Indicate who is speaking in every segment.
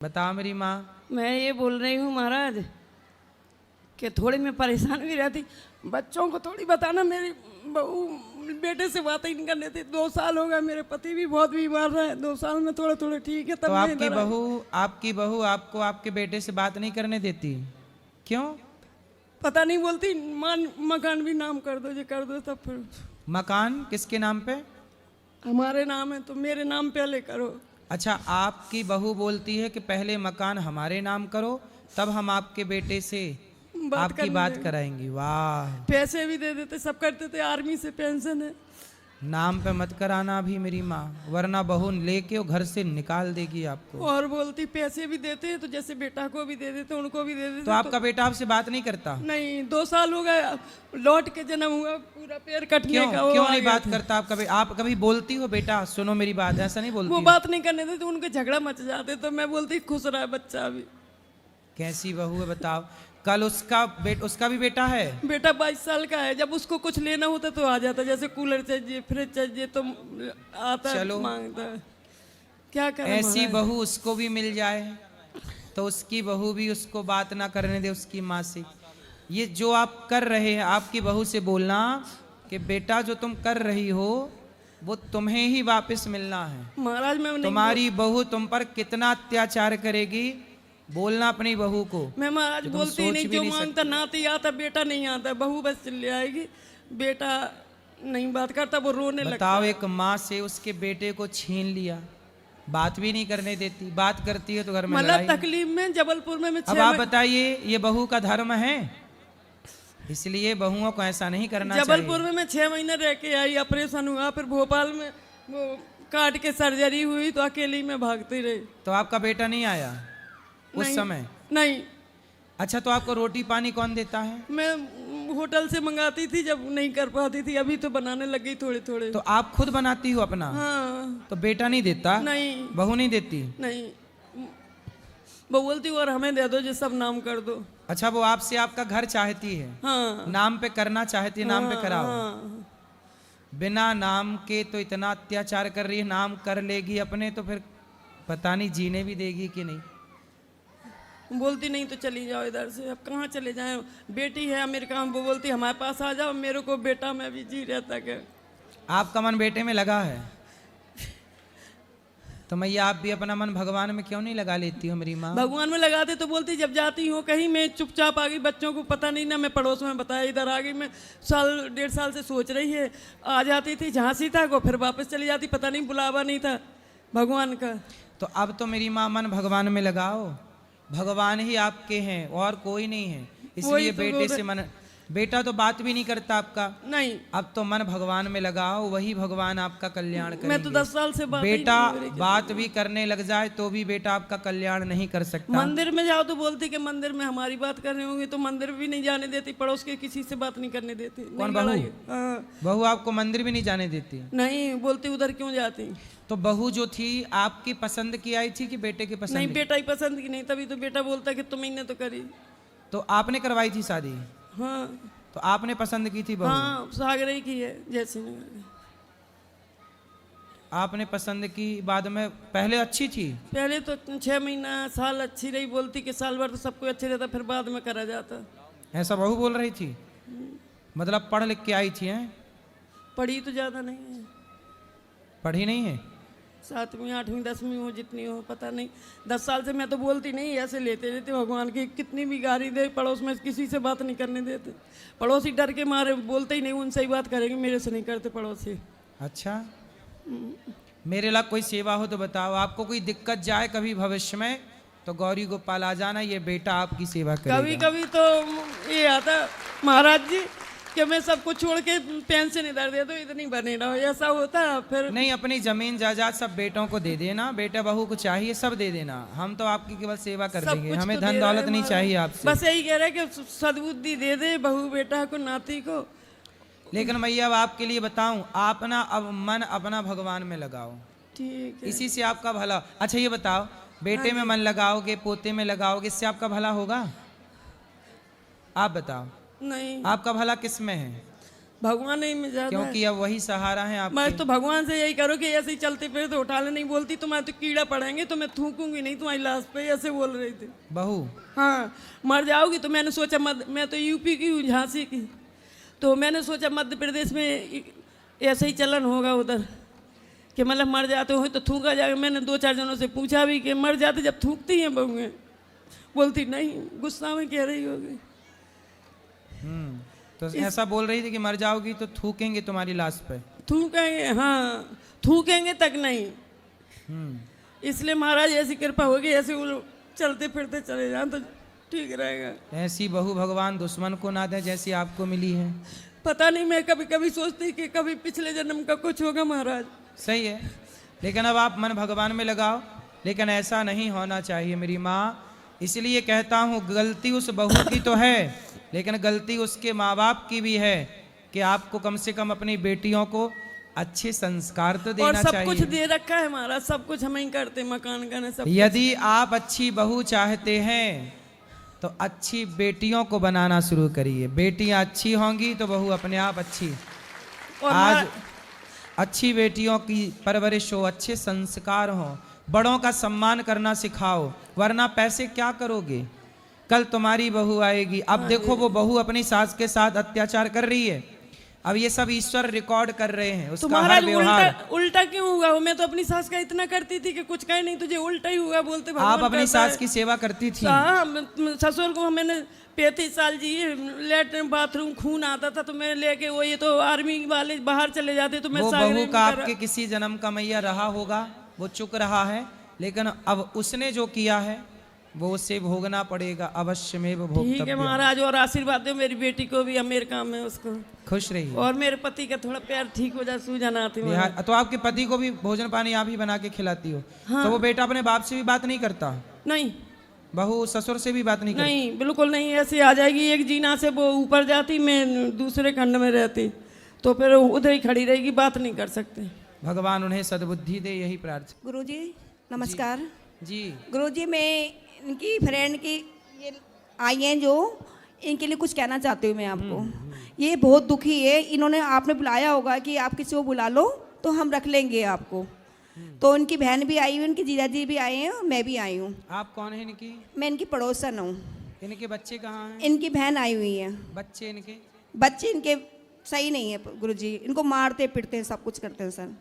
Speaker 1: बताओ मेरी माँ।
Speaker 2: मैं ये बोल रही हूँ महाराज कि थोड़ी मैं परेशान भी रहती, बच्चों को थोड़ी बताना। मेरी बहू बेटे से बात ही नहीं करने देती। 2 साल हो गए, मेरे पति भी बहुत बीमार रहे। 2 साल में थोड़े थोड़े ठीक है। तब
Speaker 1: तो
Speaker 2: मैं
Speaker 1: आपकी
Speaker 2: इधर आई।
Speaker 1: बहू आपको आपके बेटे से बात नहीं करने देती क्यों?
Speaker 2: पता नहीं, बोलती मकान भी नाम कर दो, ये कर दो। तब फिर
Speaker 1: मकान किसके नाम पे?
Speaker 2: हमारे नाम है तो मेरे नाम पहले करो।
Speaker 1: अच्छा, आपकी बहू बोलती है कि पहले मकान हमारे नाम करो, तब हम आपके बेटे से आपकी बात कराएंगी। वाह,
Speaker 2: पैसे भी दे देते, सब करते थे। आर्मी से पेंशन है।
Speaker 1: नाम पे मत कराना अभी मेरी माँ, वरना बहू लेके वो घर से निकाल देगी आपको।
Speaker 2: और बोलती पैसे भी देते हैं तो जैसे बेटा को भी दे देते, उनको भी दे देते।
Speaker 1: तो आपका बेटा आपसे बात नहीं करता?
Speaker 2: नहीं, 2 साल हो गए, लौट के जन्म हुआ, पूरा पैर कटने
Speaker 1: क्यों
Speaker 2: का।
Speaker 1: क्यों नहीं बात करता आपका बेटा? आप कभी बोलती हो बेटा सुनो मेरी बात? ऐसा नहीं बोलती
Speaker 2: वो
Speaker 1: हो?
Speaker 2: बात नहीं करने देते, उनके झगड़ा मच जाते। तो मैं बोलती खुश रहा बच्चा भी।
Speaker 1: कैसी बहू है बताओ। कल उसका भी बेटा है।
Speaker 2: बेटा 22 साल का है। जब उसको कुछ लेना होता तो आ जाता, जैसे कूलर चाहिए, फ्रिज चाहिए तो आता,
Speaker 1: चलो
Speaker 2: मांगता। क्या करें
Speaker 1: ऐसी
Speaker 2: महाराज?
Speaker 1: बहू उसको भी मिल जाए तो उसकी बहू भी उसको बात ना करने दे उसकी माँ से। ये जो आप कर रहे हैं, आपकी बहू से बोलना कि बेटा जो तुम कर रही हो वो तुम्हें ही वापस मिलना है।
Speaker 2: महाराज मैं नहीं
Speaker 1: तुम्हारी बहू तुम पर कितना अत्याचार करेगी, बोलना अपनी बहू को।
Speaker 2: मैं महाराज
Speaker 1: तुम
Speaker 2: बोलती
Speaker 1: सोच
Speaker 2: नहीं,
Speaker 1: भी
Speaker 2: जो
Speaker 1: नहीं
Speaker 2: मांगता नाती आता, बेटा नहीं आता। बहू बस ले आएगी, बेटा नहीं बात करता, वो रोने लगता।
Speaker 1: बताओ, एक माँ से उसके बेटे को छीन लिया, बात भी नहीं करने देती, बात करती है तो घर में
Speaker 2: मतलब
Speaker 1: लड़ाई।
Speaker 2: तकलीफ में जबलपुर में मैं
Speaker 1: अब आप बताइए, ये बहू का धर्म है? इसलिए बहुओं को ऐसा नहीं करना चाहिए।
Speaker 2: जबलपुर में मैं 6 महीने रह के आई, ऑपरेशन हुआ। फिर भोपाल में वो काट के सर्जरी हुई तो अकेली में भागती रही।
Speaker 1: तो आपका बेटा नहीं आया उस समय?
Speaker 2: नहीं।
Speaker 1: अच्छा, तो आपको रोटी पानी कौन देता है?
Speaker 2: मैं होटल से मंगाती थी जब नहीं कर पाती थी। अभी तो बनाने लग गई थोड़े थोड़े।
Speaker 1: तो आप खुद बनाती हो अपना?
Speaker 2: हाँ।
Speaker 1: तो बेटा नहीं देता?
Speaker 2: नहीं।
Speaker 1: बहू नहीं देती?
Speaker 2: नहीं, वो बोलती और हमें दे दो, जो सब नाम कर दो।
Speaker 1: अच्छा, वो आपसे आपका घर चाहती है?
Speaker 2: हाँ।
Speaker 1: नाम पे करना चाहती है, नाम पे कराओ।
Speaker 2: हाँ।
Speaker 1: बिना नाम के तो इतना अत्याचार कर रही है, नाम कर लेगी अपने तो फिर पता नहीं जीने भी देगी कि नहीं।
Speaker 2: बोलती नहीं तो चली जाओ इधर से। अब कहाँ चले जाए? बेटी है अमेरिका में, वो बोलती हमारे पास आ जाओ। मेरे को बेटा में भी जी रहता क्या।
Speaker 1: आपका मन बेटे में लगा है तो मैया आप भी अपना मन भगवान में क्यों नहीं लगा लेती हो मेरी माँ?
Speaker 2: भगवान में लगाते तो बोलती जब जाती हूँ कहीं मैं चुपचाप आ गई। बच्चों को पता नहीं ना, मैं पड़ोस में बताया, इधर आ गई। मैं 1.5 साल से सोच रही है। आ जाती थी झांसी तक, फिर वापस चली जाती। पता नहीं बुलावा नहीं था भगवान का।
Speaker 1: तो अब तो मेरी माँ मन भगवान में लगाओ। भगवान ही आपके हैं और कोई नहीं है। इसलिए बेटे से मन, बेटा तो बात भी नहीं करता आपका।
Speaker 2: नहीं।
Speaker 1: अब तो मन भगवान में लगाओ, वही भगवान आपका कल्याण करेंगे।
Speaker 2: मैं तो 10 साल से
Speaker 1: बेटा बात भी करने लग जाए तो भी बेटा आपका कल्याण नहीं कर सकता।
Speaker 2: मंदिर में जाओ तो बोलती कि मंदिर में हमारी बात कर रहे होंगे, तो मंदिर भी नहीं जाने देती। पड़ोस के किसी से बात नहीं करने देती।
Speaker 1: कौन बहू? बहू आपको मंदिर भी नहीं जाने देती?
Speaker 2: नहीं, बोलती उधर क्यों जाती।
Speaker 1: तो बहू जो थी आपकी पसंद की आई थी कि बेटे की पसंद?
Speaker 2: नहीं, बेटा ही पसंद की नहीं। तभी तो बेटा बोलता कि तुम ही ने तो करी।
Speaker 1: तो आपने करवाई थी शादी?
Speaker 2: हाँ।
Speaker 1: तो आपने पसंद की थी बहू?
Speaker 2: हाँ, सागरे की है जैसे।
Speaker 1: आपने पसंद की, बाद में पहले अच्छी थी?
Speaker 2: पहले तो 6 महीना साल अच्छी रही। बोलती कि साल भर तो सबको अच्छे रहता, फिर बाद में करा जाता।
Speaker 1: ऐसा बहू बोल रही थी? मतलब पढ़ लिख के आई थी? हैं?
Speaker 2: पढ़ी तो ज़्यादा नहीं है।
Speaker 1: पढ़ी नहीं है?
Speaker 2: 7वीं 8वीं 10वीं हो, जितनी हो पता नहीं। 10 साल से मैं तो बोलती नहीं, ऐसे लेते रहते भगवान की। कितनी भी गाली दे, पड़ोस में किसी से बात नहीं करने देते। पड़ोसी डर के मारे बोलते ही नहीं, उनसे ही बात करेंगे, मेरे से नहीं करते पड़ोसी।
Speaker 1: अच्छा, मेरे ला कोई सेवा हो तो बताओ। आपको कोई दिक्कत जाए कभी भविष्य में तो गौरी गोपाल आ जाना, ये बेटा आपकी सेवा करेगा।
Speaker 2: कभी कभी तो ये आता महाराज जी कि मैं सब कुछ छोड़ के पेंशन इधर दे दो, इतनी बने रहो, ऐसा होता है। फिर
Speaker 1: नहीं, अपनी जमीन जायदाद सब बेटों को दे देना, बेटा बहू को चाहिए सब दे देना। हम तो आपकी केवल सेवा कर देंगे, हमें
Speaker 2: तो
Speaker 1: धन दौलत नहीं चाहिए आपसे।
Speaker 2: बस यही कह रहे कि सद्बुद्धि दे दे बहू बेटा को, नाती को।
Speaker 1: लेकिन मैया अब आपके लिए बताऊं, अपना अब मन अपना भगवान में लगाओ,
Speaker 2: ठीक है।
Speaker 1: इसी से आपका भला। अच्छा ये बताओ, बेटे में मन लगाओगे, पोते में लगाओगे, इससे आपका भला होगा? आप बताओ,
Speaker 2: नहीं,
Speaker 1: आपका भला किस में है?
Speaker 2: भगवान ही में ज्यादा है।
Speaker 1: क्योंकि अब वही सहारा है
Speaker 2: मैं
Speaker 1: आपके।
Speaker 2: तो भगवान से यही करो कि ऐसे ही चलते फिर तो उठा ले, नहीं बोलती तो मैं तो कीड़ा पड़ेंगे तो मैं थूकूंगी नहीं तुम्हारी लाश पे, ऐसे बोल रही थी।
Speaker 1: बहू
Speaker 2: हाँ, मर जाओगी तो मैंने सोचा मैं तो यूपी की हूँ, झांसी की, तो मैंने सोचा मध्य प्रदेश में ऐसे ही चलन होगा उधर कि मतलब मर जाते हो तो थूका जाएगा। मैंने 2-4 जनों से पूछा भी कि मर जाते जब थूकती हैं बहुएं, बोलती नहीं, गुस्सा में कह रही होगी।
Speaker 1: तो ऐसा बोल रही थी कि मर जाओगी तो थूकेंगे तुम्हारी लाश पे।
Speaker 2: थूकेंगे, हाँ, थूकेंगे तक नहीं। इसलिए महाराज ऐसी कृपा होगी, ऐसे वो चलते फिरते चले जाएं तो ठीक रहेगा।
Speaker 1: ऐसी बहू भगवान दुश्मन को ना दे जैसी आपको मिली है।
Speaker 2: पता नहीं, मैं कभी कभी सोचती कि कभी पिछले जन्म का कुछ होगा महाराज।
Speaker 1: सही है, लेकिन अब आप मन भगवान में लगाओ, लेकिन ऐसा नहीं होना चाहिए मेरी माँ। इसलिए कहता हूँ गलती उस बहू की तो है, लेकिन गलती उसके माँ बाप की भी है कि आपको कम से कम अपनी बेटियों को अच्छे संस्कार तो
Speaker 2: और
Speaker 1: देना
Speaker 2: सब
Speaker 1: चाहिए।
Speaker 2: कुछ दे रखा है महाराज, सब कुछ हम ही करते, मकान का सब।
Speaker 1: यदि आप अच्छी बहू चाहते हैं तो अच्छी बेटियों को बनाना शुरू करिए। बेटियां अच्छी होंगी तो बहू अपने आप अच्छी।
Speaker 2: और
Speaker 1: आज अच्छी बेटियों की परवरिश हो, अच्छे संस्कार हो, बड़ों का सम्मान करना सिखाओ, वरना पैसे क्या करोगे। कल तुम्हारी बहू आएगी। अब देखो वो बहू अपनी सास के साथ अत्याचार कर रही है, अब ये सब ईश्वर रिकॉर्ड कर रहे हैं
Speaker 2: तो
Speaker 1: उसका हर
Speaker 2: महाराज
Speaker 1: व्यवहार।
Speaker 2: उल्टा क्यों हुआ? मैं तो अपनी सास का इतना करती थी कि कुछ कहे नहीं, तुझे उल्टा ही हुआ बोलते भगवान
Speaker 1: आप अपनी
Speaker 2: करता
Speaker 1: सास
Speaker 2: है।
Speaker 1: की सेवा करती थी।
Speaker 2: हाँ, ससुर को मैंने 35 साल जी, लेटरिन बाथरूम खून आता था तो मैं लेके, वो ये तो आर्मी वाले बाहर चले जाते तो मैं
Speaker 1: वो
Speaker 2: सागरे
Speaker 1: बहू
Speaker 2: में
Speaker 1: का
Speaker 2: करा।
Speaker 1: आपके किसी जन्म का मैया रहा होगा, वो चुक रहा है, लेकिन अब उसने जो किया है वो उसे भोगना पड़ेगा, अवश्य में वो
Speaker 2: ठीक है
Speaker 1: भोगतव्य।
Speaker 2: महाराज, और आशीर्वाद दो मेरी बेटी को भी, अमेरिका में उसको,
Speaker 1: खुश रहिए।
Speaker 2: और मेरे पति का थोड़ा पैर ठीक हो जाए, सूजन आती है।
Speaker 1: तो आपके पति को भी भोजन पानी आप ही बना के खिलाती हो?
Speaker 2: हाँ।
Speaker 1: तो वो बेटा अपने बाप से भी बात नहीं करता?
Speaker 2: नहीं
Speaker 1: बहू ससुर से भी बात नहीं करती?
Speaker 2: नहीं, बिल्कुल नहीं। ऐसे आ जाएगी एक जीना से वो ऊपर जाती, मैं दूसरे खंड में रहती, तो फिर उधर ही खड़ी रहेगी, बात नहीं कर सकते।
Speaker 1: भगवान उन्हें सद्बुद्धि दे, यही प्रार्थना।
Speaker 3: गुरुजी नमस्कार।
Speaker 1: जी
Speaker 3: गुरुजी मैं इनकी फ्रेंड की ये आई हैं जो, इनके लिए कुछ कहना चाहती हूँ मैं आपको। ये बहुत दुखी है, इन्होंने, आपने बुलाया होगा कि आप किसी को बुला लो तो हम रख लेंगे आपको। तो इनकी बहन भी आई हुई, इनकी जीजाजी भी आए हैं और मैं भी आई हूँ।
Speaker 1: आप कौन है इनकी?
Speaker 3: मैं इनकी पड़ोसन हूँ।
Speaker 1: इनके बच्चे कहाँ हैं?
Speaker 3: इनकी बहन आई हुई है।
Speaker 1: बच्चे इनके?
Speaker 3: बच्चे इनके सही नहीं है गुरुजी, इनको मारते पिटते हैं, सब कुछ करते हैं सर।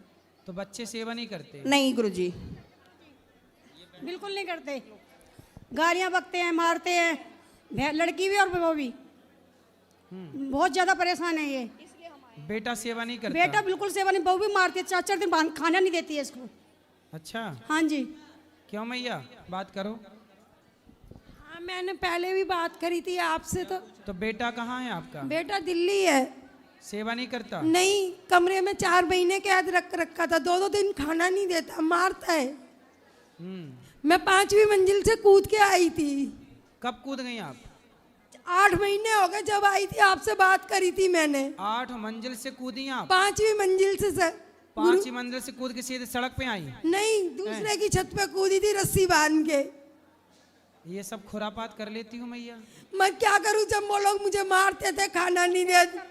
Speaker 1: तो बच्चे सेवा नहीं करते?
Speaker 3: नहीं गुरुजी,
Speaker 4: बिल्कुल नहीं करते, गालियां बकते हैं, मारते हैं, लड़की भी और वो भी। बहुत ज्यादा परेशान है ये।
Speaker 1: बेटा सेवा नहीं करता?
Speaker 4: बेटा बिल्कुल सेवा नहीं, बहू भी मारती है, 4-4 दिन खाना नहीं देती है इसको।
Speaker 1: अच्छा,
Speaker 4: हाँ जी।
Speaker 1: क्यों मैया, बात करो।
Speaker 4: हाँ, मैंने पहले भी बात करी थी आपसे। तो
Speaker 1: बेटा कहाँ है आपका?
Speaker 4: बेटा दिल्ली है।
Speaker 1: सेवा नहीं करता?
Speaker 4: नहीं, कमरे में 4 महीने कैद रख रखा था, 2-2 दिन खाना नहीं देता, मारता है। मैं 5वीं मंजिल से कूद के आई थी।
Speaker 1: कब कूद गई आप?
Speaker 4: 8 महीने हो गए जब आई थी, आपसे बात करी थी मैंने।
Speaker 1: 8 मंजिल से कूदी आप?
Speaker 4: 5वीं मंजिल से सर।
Speaker 1: 5वीं मंजिल से कूद के सीधे सड़क पे आई?
Speaker 4: नहीं, दूसरे की छत पे कूदी थी रस्सी बांध के।
Speaker 1: ये सब खुरापात कर लेती हूँ मैया।
Speaker 4: मैं क्या करूं, जब वो लोग मुझे मारते थे, खाना नहीं देते,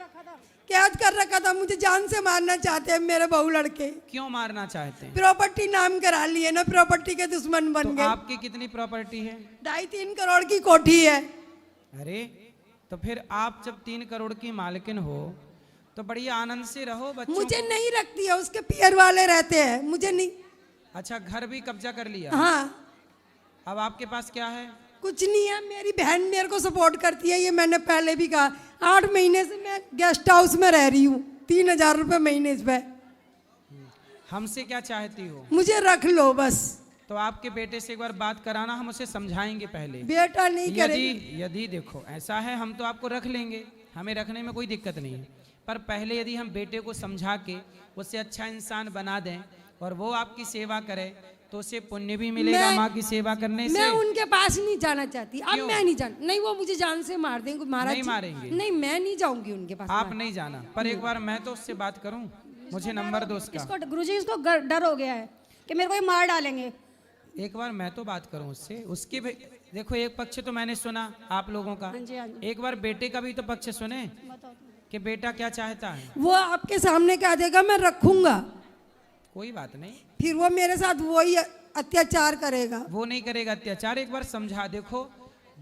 Speaker 4: कैद कर रखा था, मुझे जान से मारना चाहते हैं मेरे बहू लड़के।
Speaker 1: क्यों मारना चाहते हैं?
Speaker 4: प्रॉपर्टी नाम करा लिए ना, प्रॉपर्टी के दुश्मन बन
Speaker 1: तो
Speaker 4: गए।
Speaker 1: आपकी कितनी प्रॉपर्टी है?
Speaker 4: 2.5-3 करोड़ की कोठी है।
Speaker 1: अरे तो फिर आप जब 3 करोड़ की मालकिन हो तो बढ़िया आनंद से रहो। बच्चों
Speaker 4: मुझे नहीं रखती है, उसके पियर वाले रहते हैं, मुझे नहीं।
Speaker 1: अच्छा, घर भी कब्जा कर लिया?
Speaker 4: हाँ।
Speaker 1: अब आपके पास क्या है?
Speaker 4: कुछ नहीं है, मेरी बहन मेरे को सपोर्ट करती है, ये मैंने पहले भी कहा। 8 महीने से मैं गेस्ट हाउस में रह रही हूँ, 3000 रुपये महीने पे।
Speaker 1: हमसे क्या चाहती हो?
Speaker 4: मुझे रख लो बस।
Speaker 1: तो आपके बेटे से एक बार बात कराना, हम उसे समझाएंगे पहले।
Speaker 4: बेटा नहीं करे।
Speaker 1: यदि देखो ऐसा है, हम तो आपको रख लेंगे, हमें रखने में कोई दिक्कत नहीं है, पर पहले यदि हम बेटे को समझा के उसे अच्छा इंसान बना दें और वो आपकी सेवा करे तो उसे पुण्य भी मिलेगा माँ की सेवा करने से।
Speaker 4: मैं उनके पास नहीं जाना चाहती, अब मैं नहीं जाना। नहीं, वो मुझे जान से मार देंगे महाराज।
Speaker 1: नहीं मारेंगे?
Speaker 4: नहीं, मैं नहीं जाऊंगी उनके पास।
Speaker 1: आप नहीं जाना, पर एक बार मैं तो उससे बात करूं, मुझे नंबर दो उसका।
Speaker 4: इसको गुरुजी, इसको डर हो गया है कि मेरे को ये मार डालेंगे।
Speaker 1: एक बार मैं तो बात करूं उससे, उसके देखो एक पक्ष तो मैंने सुना आप लोगों का,
Speaker 4: हाँ जी, हाँ जी।
Speaker 1: एक बार बेटे का भी तो पक्ष सुने। कि बेटा क्या चाहता है।
Speaker 2: वो आपके सामने कह देगा मैं रखूंगा,
Speaker 1: कोई बात नहीं,
Speaker 2: फिर वो मेरे साथ वही अत्याचार करेगा।
Speaker 1: वो नहीं करेगा अत्याचार। एक बार समझा देखो,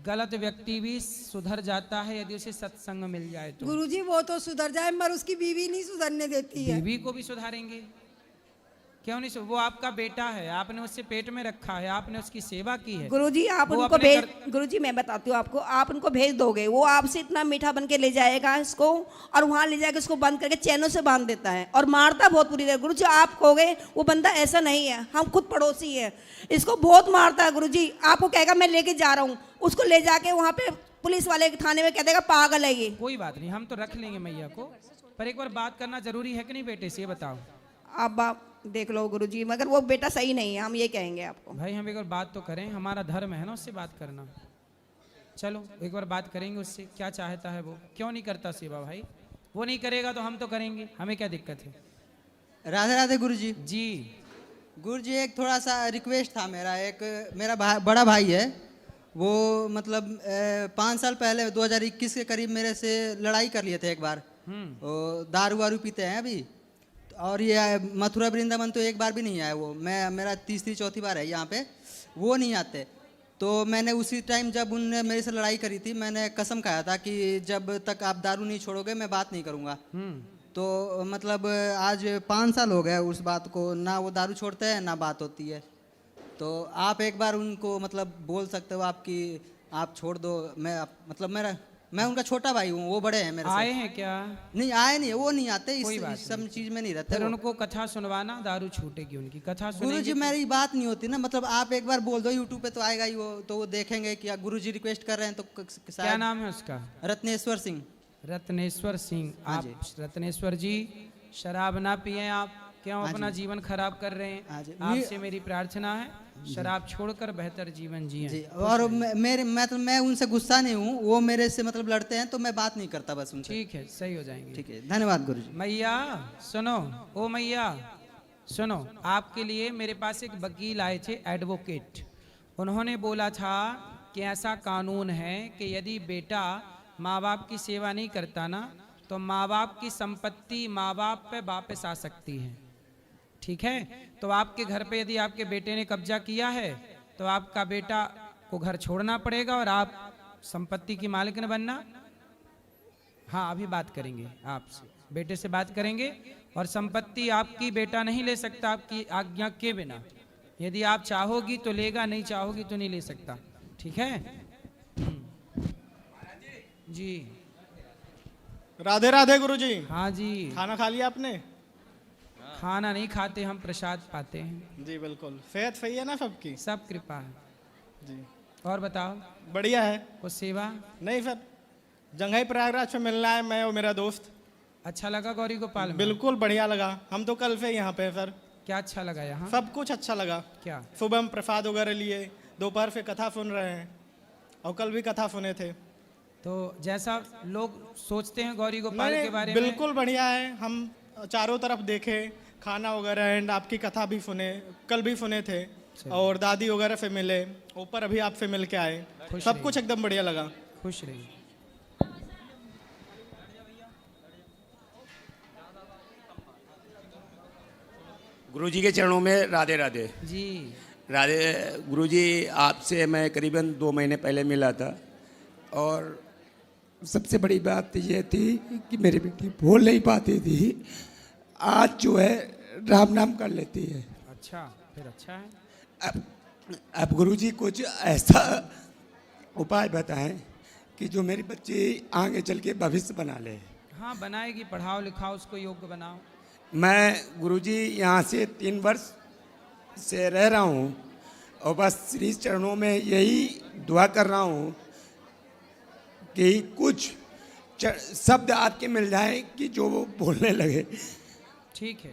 Speaker 1: गलत व्यक्ति भी सुधर जाता है यदि उसे सत्संग मिल जाए तो।
Speaker 2: गुरुजी वो तो सुधर जाए मगर उसकी बीवी नहीं सुधरने देती है।
Speaker 1: बीवी को भी सुधारेंगे, क्यों नहीं? वो आपका बेटा है, आपने उससे पेट में रखा है, आपने उसकी सेवा की है।
Speaker 3: गुरुजी आप
Speaker 1: वो
Speaker 3: उनको
Speaker 1: अपने
Speaker 3: भेज, गुरुजी मैं बताती हूँ आपको, आप उनको भेज दोगे, वो आपसे इतना मीठा बन के ले जाएगा इसको, और वहाँ ले जाकर इसको बंद करके चैनों से बांध देता है और मारता बहुत बुरी तरह। गुरुजी आप कहोगे वो बंदा ऐसा नहीं है, हम खुद पड़ोसी है, इसको बहुत मारता है। गुरुजी आपको कहेगा मैं लेके जा रहा हूँ, उसको ले जाके वहाँ पे पुलिस वाले के थाने में कह देगा पागल है ये।
Speaker 1: कोई बात नहीं, हम तो रख लेंगे मैया को, पर एक बार बात करना जरूरी है कि नहीं बेटे से, ये बताओ।
Speaker 3: अब आप देख लो गुरुजी, मगर वो बेटा सही नहीं है, हम ये कहेंगे आपको।
Speaker 1: भाई हम एक बार बात तो करें, हमारा धर्म है ना उससे बात करना। चलो एक बार बात करेंगे उससे, क्या चाहता है वो, क्यों नहीं करता सेवा भाई। वो नहीं करेगा तो हम तो करेंगे, हमें क्या दिक्कत है।
Speaker 5: राधे राधे गुरुजी।
Speaker 1: जी
Speaker 5: गुरुजी एक थोड़ा सा रिक्वेस्ट था मेरा, एक मेरा बड़ा भाई है, वो मतलब 5 साल पहले 2021 के करीब मेरे से लड़ाई कर लिए थे एक बार। वो दारू वारू पीते हैं अभी, और ये मथुरा वृंदावन तो एक बार भी नहीं आया वो, मेरा तीसरी चौथी बार है यहाँ पे, वो नहीं आते। तो मैंने उसी टाइम जब उनने मेरे से लड़ाई करी थी, मैंने कसम खाया था कि जब तक आप दारू नहीं छोड़ोगे मैं बात नहीं करूँगा। तो मतलब आज 5 साल हो गए उस बात को, ना वो दारू छोड़ते हैं ना बात होती है। तो आप एक बार उनको मतलब बोल सकते हो आपकी, आप छोड़ दो। मतलब मैं उनका छोटा भाई हूँ, वो बड़े हैं मेरे से।
Speaker 1: आए हैं क्या?
Speaker 5: नहीं आए नहीं, वो नहीं आते,
Speaker 1: कोई बात
Speaker 5: इस सब चीज में नहीं रहते
Speaker 1: फिर
Speaker 5: वो।
Speaker 1: उनको कथा सुनवाना, दारू छूटेगी उनकी कथा
Speaker 5: गुरु जी
Speaker 1: सुनेंगे।
Speaker 5: मेरी बात नहीं होती ना, मतलब आप एक बार बोल दो, यूट्यूब पे तो आएगा ही वो, तो वो देखेंगे कि गुरु जी रिक्वेस्ट कर रहे हैं तो
Speaker 1: क्या नाम है उसका?
Speaker 5: रत्नेश्वर सिंह।
Speaker 1: रत्नेश्वर सिंह।
Speaker 5: हाँ
Speaker 1: आप
Speaker 5: जी।
Speaker 1: रत्नेश्वर जी शराब ना पिए आप, क्यों
Speaker 5: हाँ
Speaker 1: अपना
Speaker 5: जी।
Speaker 1: जीवन खराब कर रहे
Speaker 5: हाँ
Speaker 1: हैं।
Speaker 5: जी।
Speaker 1: आपसे मेरी प्रार्थना है शराब छोड़कर बेहतर जीवन
Speaker 5: जी,
Speaker 1: जिए।
Speaker 5: और मैं उनसे गुस्सा नहीं हूँ, वो मेरे से मतलब लड़ते हैं तो मैं बात नहीं करता बस उनसे।
Speaker 1: ठीक है, सही हो जाएंगे।
Speaker 5: ठीक है, धन्यवाद गुरु जी।
Speaker 1: मैया सुनो, ओ मैया सुनो, आपके लिए मेरे पास एक वकील आए थे, एडवोकेट। उन्होंने बोला था कि ऐसा कानून है कि यदि बेटा माँ बाप की सेवा नहीं करता ना, तो माँ बाप की संपत्ति माँ बाप पे वापस आ सकती है। ठीक है, तो आपके घर पे यदि आपके बेटे ने कब्जा किया है तो आपका बेटा को घर छोड़ना पड़ेगा और आप संपत्ति की मालिक बनना। हाँ अभी बात करेंगे आपसे, बेटे से बात करेंगे, और संपत्ति आपकी बेटा नहीं ले सकता आपकी आज्ञा के बिना। यदि आप चाहोगी तो लेगा, नहीं चाहोगी तो नहीं ले सकता। ठीक है जी।
Speaker 6: राधे राधे गुरुजी।
Speaker 1: हाँ जी,
Speaker 6: खाना खा लिया आपने?
Speaker 1: खाना नहीं खाते हम, प्रसाद पाते हैं।
Speaker 6: जी बिल्कुल, सेहत सही है ना सबकी?
Speaker 1: सब कृपा है
Speaker 6: जी
Speaker 1: और बताओ
Speaker 6: बढ़िया है।
Speaker 1: कुछ सेवा?
Speaker 6: नहीं सर, जंघई प्रयागराज में मिलना है, मैं और मेरा दोस्त।
Speaker 1: अच्छा लगा गौरी गोपाल में?
Speaker 6: बिल्कुल बढ़िया लगा, हम तो कल से यहाँ पे हैं सर।
Speaker 1: क्या अच्छा लगा यहाँ?
Speaker 6: सब कुछ अच्छा लगा।
Speaker 1: क्या?
Speaker 6: सुबह हम प्रसाद वगैरह लिए, दोपहर से कथा सुन रहे हैं, और कल भी कथा सुने थे।
Speaker 1: तो जैसा लोग सोचते हैं गौरी गोपाल के बारे में,
Speaker 6: बिल्कुल बढ़िया है। हम चारों तरफ देखे, खाना वगैरह एंड आपकी कथा भी सुने, कल भी सुने थे, और दादी वगैरह से मिले, ऊपर अभी आपसे मिल के आए, सब कुछ एकदम बढ़िया लगा।
Speaker 1: खुश रहिए।
Speaker 7: गुरुजी के चरणों में राधे राधे।
Speaker 1: जी
Speaker 7: राधे गुरुजी, आपसे मैं करीबन 2 महीने पहले मिला था, और सबसे बड़ी बात यह थी कि मेरी बेटी बोल नहीं पाती थी, आज जो है राम नाम कर लेती है।
Speaker 1: अच्छा, फिर अच्छा है।
Speaker 7: अब गुरुजी कुछ ऐसा उपाय बताएं कि जो मेरी बच्ची आगे चल के भविष्य बना ले।
Speaker 1: हाँ बनाएगी, पढ़ाओ लिखाओ उसको, योग्य बनाओ।
Speaker 7: मैं गुरुजी यहाँ से 3 वर्ष से रह रहा हूँ, और बस श्री चरणों में यही दुआ कर रहा हूँ कि कुछ शब्द आपके मिल जाए कि जो वो बोलने लगे।
Speaker 1: ठीक है,